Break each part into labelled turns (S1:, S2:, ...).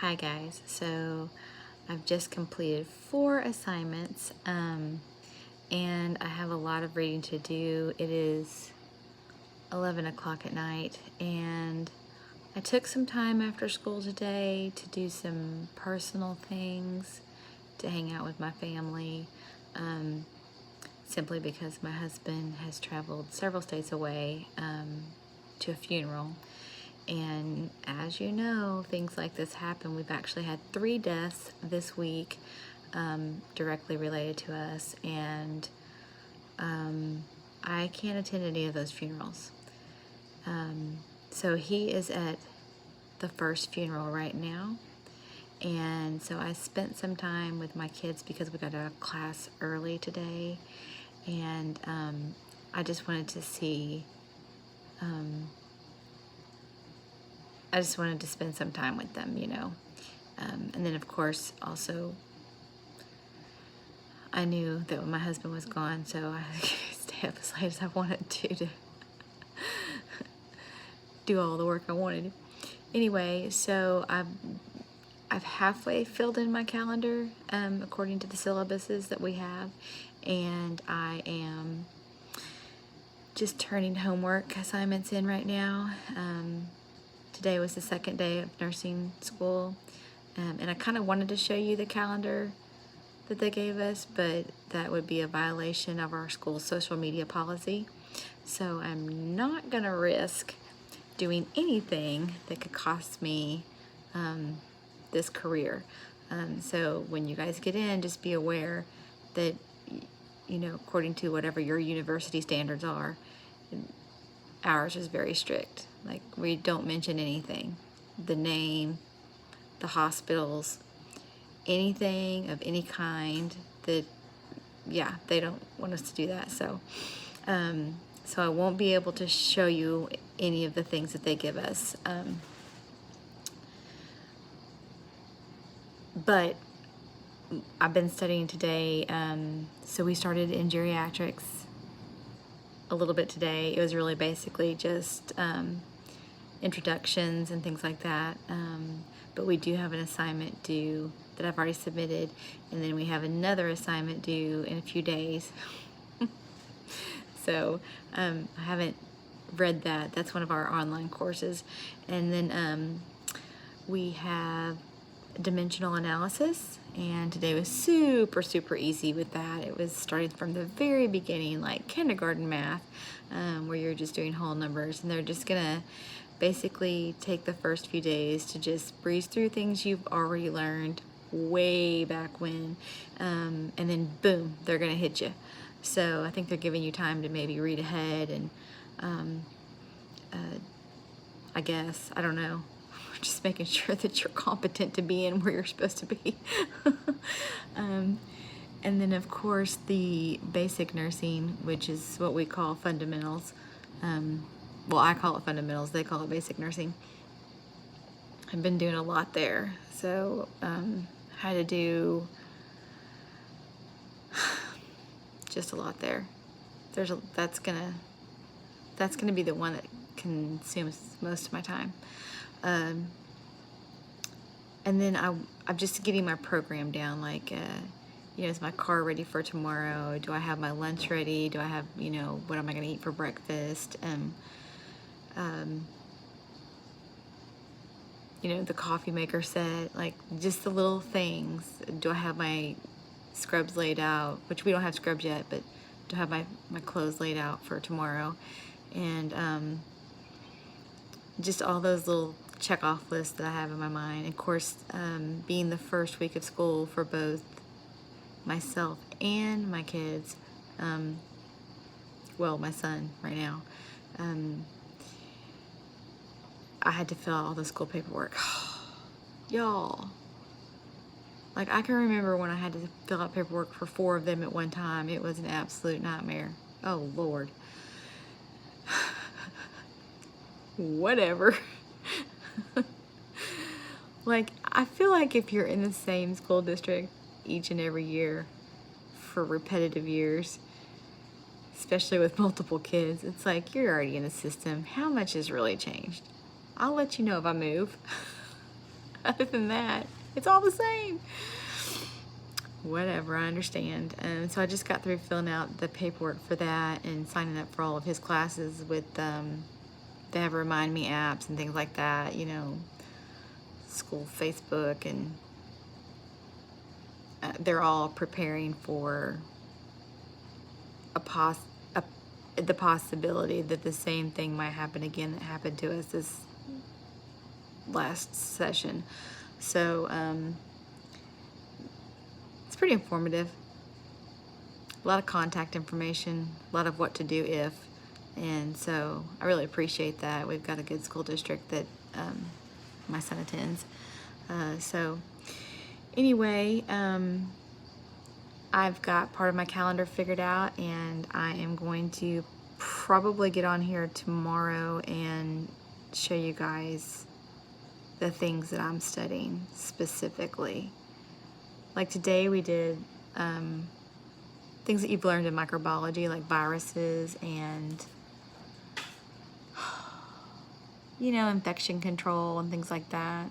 S1: Hi guys, so I've just completed 4 assignments and I have a lot of reading to do. It is 11 o'clock at night and I took some time after school today to do some personal things, to hang out with my family, simply because my husband has traveled several states away to a funeral. And as you know, things like this happen. We've actually had 3 deaths this week directly related to us, and I can't attend any of those funerals. So he is at the first funeral right now, and so I spent some time with my kids because we got out of class early today, and I just wanted to see I just wanted to spend some time with them, you know. And then, of course, also, I knew that when my husband was gone, so I could stay up as late as I wanted to do all the work I wanted. Anyway, so I've halfway filled in my calendar according to the syllabuses that we have, and I am just turning homework assignments in right now. Today was the second day of nursing school, and I kind of wanted to show you the calendar that they gave us, but that would be a violation of our school's social media policy. So I'm not gonna risk doing anything that could cost me this career. So when you guys get in, just be aware that, you know, according to whatever your university standards are, ours is very strict. Like, we don't mention anything, the name, the hospitals, anything of any kind that, yeah, they don't want us to do that. So so I won't be able to show you any of the things that they give us, but I've been studying today. So we started in geriatrics a little bit today. It was really basically just introductions and things like that, but we do have an assignment due that I've already submitted, and then we have another assignment due in a few days. So I haven't read that. That's one of our online courses. And then we have dimensional analysis, and today was super easy with that. It was starting from the very beginning, like kindergarten math, where you're just doing whole numbers, and they're just gonna basically take the first few days to just breeze through things you've already learned way back when, and then boom, they're gonna hit you. So I think they're giving you time to maybe read ahead, and I guess, I don't know, just making sure that you're competent to be in where you're supposed to be. And then, of course, the basic nursing, which is what we call fundamentals. Well, I call it fundamentals, they call it basic nursing. I've been doing a lot there. So had to do just a lot there. That's gonna be the one that consumes most of my time. And then I'm just getting my program down, like, you know, is my car ready for tomorrow? Do I have my lunch ready? Do I have, you know, what am I gonna eat for breakfast? You know, the coffee maker set, like just the little things. Do I have my scrubs laid out, which we don't have scrubs yet, but to have my clothes laid out for tomorrow, and just all those little check off lists that I have in my mind. Of course, being the first week of school for both myself and my kids, well, my son right now, I had to fill out all the school paperwork. Y'all, like, I can remember when I had to fill out paperwork for 4 of them at one time. It was an absolute nightmare. Oh, Lord. Whatever. Like, I feel like if you're in the same school district each and every year for repetitive years, especially with multiple kids, it's like you're already in the system. How much has really changed? I'll let you know if I move. other than that, it's all the same. Whatever, I understand. So I just got through filling out the paperwork for that and signing up for all of his classes with, they have Remind Me apps and things like that, you know, school Facebook, and they're all preparing for the possibility that the same thing might happen again that happened to us this last session. So, it's pretty informative. A lot of contact information, a lot of what to do if, and so I really appreciate that. We've got a good school district that my son attends. So anyway, I've got part of my calendar figured out, and I am going to probably get on here tomorrow and show you guys the things that I'm studying specifically. Like today we did things that you've learned in microbiology, like viruses and, you know, infection control and things like that.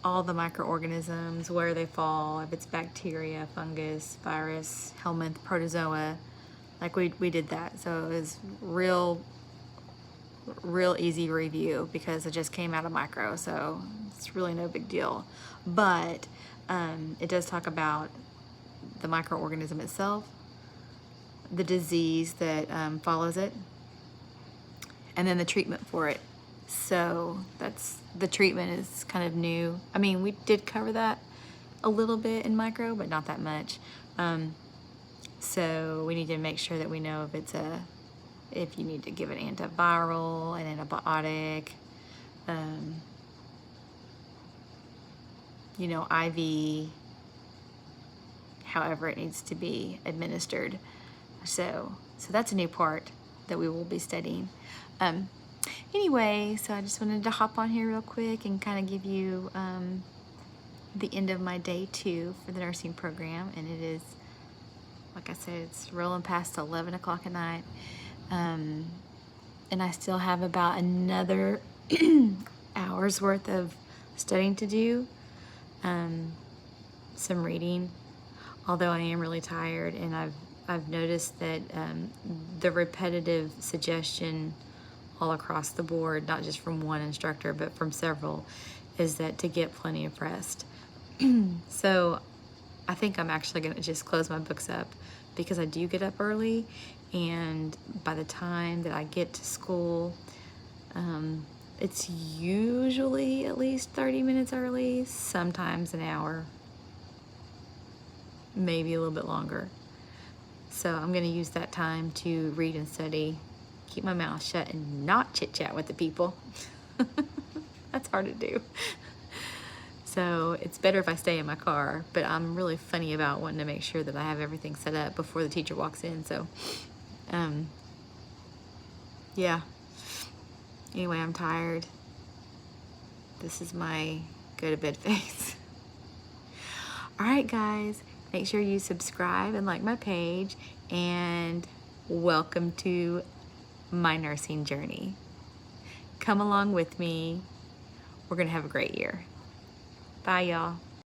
S1: All the microorganisms, where they fall, if it's bacteria, fungus, virus, helminth, protozoa, like we did that. So it was real easy review because it just came out of micro, so it's really no big deal. But it does talk about the microorganism itself, the disease that follows it, and then the treatment for it. So the treatment is kind of new. I mean, we did cover that a little bit in micro, but not that much. So we need to make sure that we know if you need to give an antiviral, an antibiotic, you know, IV, however it needs to be administered. So that's a new part that we will be studying. Anyway, so I just wanted to hop on here real quick and kind of give you the end of my day 2 for the nursing program. And it is, like I said, it's rolling past 11 o'clock at night. And I still have about another hour's worth of studying to do, some reading, although I am really tired, and I've noticed that the repetitive suggestion all across the board, not just from one instructor, but from several, is that to get plenty of rest. So I think I'm actually gonna just close my books up because I do get up early, and by the time that I get to school, it's usually at least 30 minutes early, sometimes an hour, maybe a little bit longer. So I'm gonna use that time to read and study, keep my mouth shut and not chit chat with the people. That's hard to do. So it's better if I stay in my car, but I'm really funny about wanting to make sure that I have everything set up before the teacher walks in. So, yeah. Anyway, I'm tired. This is my go to bed face. All right, guys, make sure you subscribe and like my page, and welcome to my nursing journey. Come along with me. We're gonna have a great year. Bye, y'all.